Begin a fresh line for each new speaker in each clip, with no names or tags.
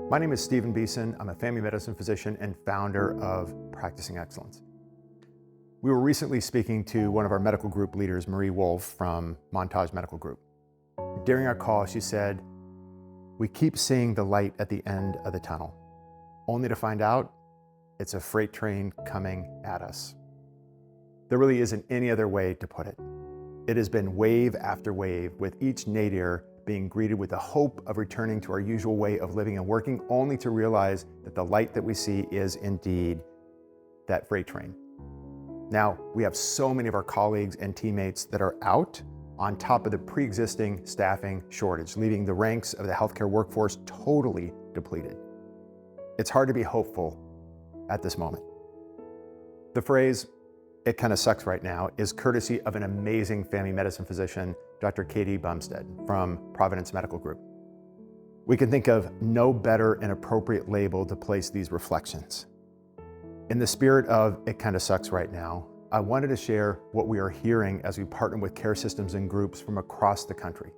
My name is Stephen Beeson. I'm a family medicine physician and founder of Practicing Excellence. We were recently speaking to one of our medical group leaders, Marie Wolf from Montage Medical Group. During our call, she said, "We keep seeing the light at the end of the tunnel, only to find out it's a freight train coming at us." There really isn't any other way to put it. It has been wave after wave, with each nadir being greeted with the hope of returning to our usual way of living and working, only to realize that the light that we see is indeed that freight train. Now, we have so many of our colleagues and teammates that are out on top of the pre-existing staffing shortage, leaving the ranks of the healthcare workforce totally depleted. It's hard to be hopeful at this moment. The phrase, "It kind of sucks right now," is courtesy of an amazing family medicine physician, Dr. Katie Bumstead from Providence Medical Group. We can think of no better and appropriate label to place these reflections. In the spirit of "it kind of sucks right now," I wanted to share what we are hearing as we partner with care systems and groups from across the country.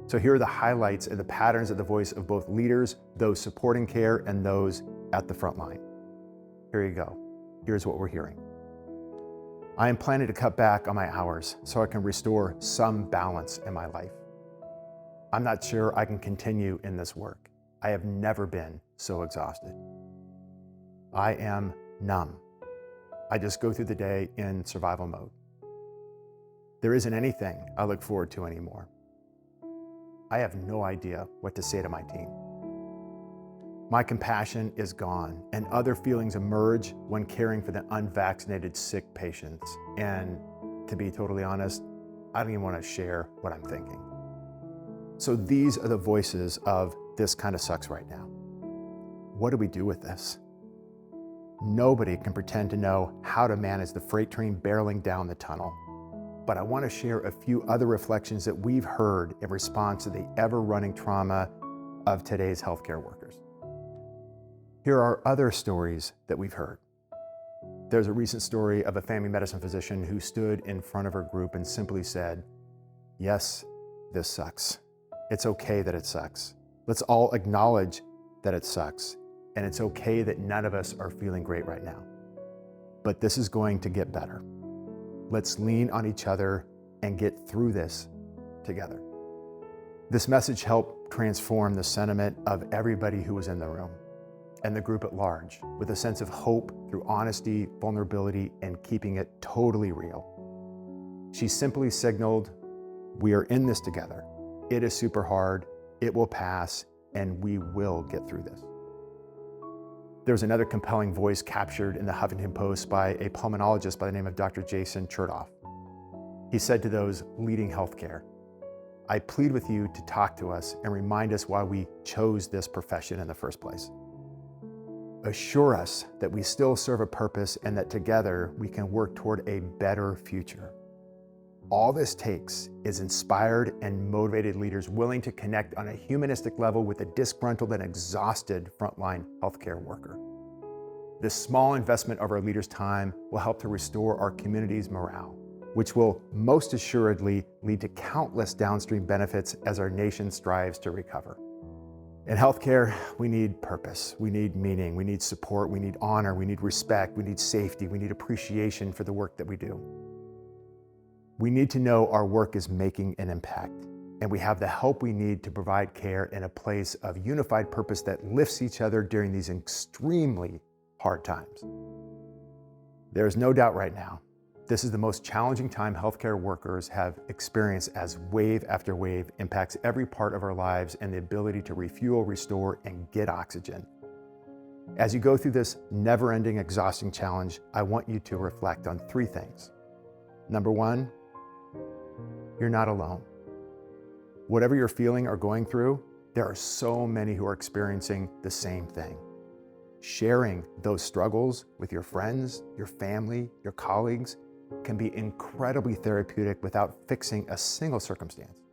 So here are the highlights and the patterns of the voice of both leaders, those supporting care, and those at the front line. Here you go. Here's what we're hearing. "I am planning to cut back on my hours so I can restore some balance in my life. I'm not sure I can continue in this work. I have never been so exhausted. I am numb. I just go through the day in survival mode. There isn't anything I look forward to anymore. I have no idea what to say to my team. My compassion is gone, and other feelings emerge when caring for the unvaccinated sick patients. And to be totally honest, I don't even want to share what I'm thinking." So these are the voices of "this kind of sucks right now." What do we do with this? Nobody can pretend to know how to manage the freight train barreling down the tunnel. But I want to share a few other reflections that we've heard in response to the ever-running trauma of today's healthcare workers. Here are other stories that we've heard. There's a recent story of a family medicine physician who stood in front of her group and simply said, "Yes, this sucks. It's okay that it sucks. Let's all acknowledge that it sucks. And it's okay that none of us are feeling great right now. But this is going to get better. Let's lean on each other and get through this together." This message helped transform the sentiment of everybody who was in the room and the group at large, with a sense of hope through honesty, vulnerability, and keeping it totally real. She simply signaled, "We are in this together. It is super hard, it will pass, and we will get through this." There's another compelling voice captured in the Huffington Post by a pulmonologist by the name of Dr. Jason Chertoff. He said to those leading healthcare, "I plead with you to talk to us and remind us why we chose this profession in the first place. Assure us that we still serve a purpose and that together we can work toward a better future. All this takes is inspired and motivated leaders willing to connect on a humanistic level with a disgruntled and exhausted frontline healthcare worker. This small investment of our leaders' time will help to restore our community's morale, which will most assuredly lead to countless downstream benefits as our nation strives to recover. In healthcare, we need purpose, we need meaning, we need support, we need honor, we need respect, we need safety, we need appreciation for the work that we do. We need to know our work is making an impact, and we have the help we need to provide care in a place of unified purpose that lifts each other during these extremely hard times. There is no doubt right now, this is the most challenging time healthcare workers have experienced as wave after wave impacts every part of our lives and the ability to refuel, restore, and get oxygen. As you go through this never-ending, exhausting challenge, I want you to reflect on three things. Number one, you're not alone. Whatever you're feeling or going through, there are so many who are experiencing the same thing. Sharing those struggles with your friends, your family, your colleagues can be incredibly therapeutic without fixing a single circumstance.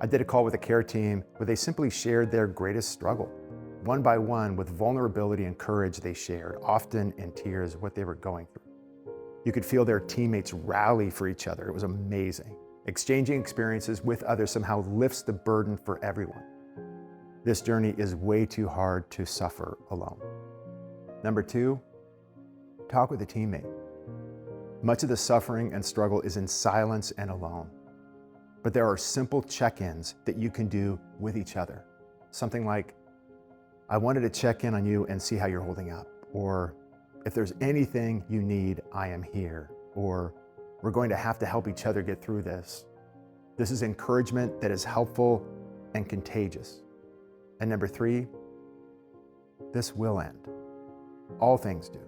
I did a call with a care team where they simply shared their greatest struggle. One by one, with vulnerability and courage, they shared, often in tears, what they were going through. You could feel their teammates rally for each other. It was amazing. Exchanging experiences with others somehow lifts the burden for everyone. This journey is way too hard to suffer alone. Number 2, talk with a teammate. Much of the suffering and struggle is in silence and alone. But there are simple check-ins that you can do with each other. Something like, I wanted to check in on you and see how you're holding up. Or, if there's anything you need, I am here. Or, we're going to have to help each other get through this. This is encouragement that is helpful and contagious. And number 3, this will end. All things do.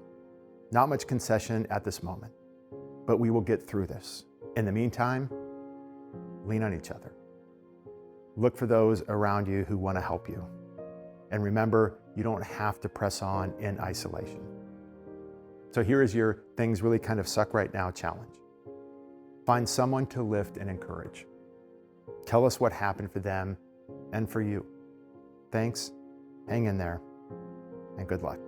Not much concession at this moment, but we will get through this. In the meantime, lean on each other. Look for those around you who want to help you. And remember, you don't have to press on in isolation. So here is your things really kind of suck right now challenge. Find someone to lift and encourage. Tell us what happened for them and for you. Thanks, hang in there, and good luck.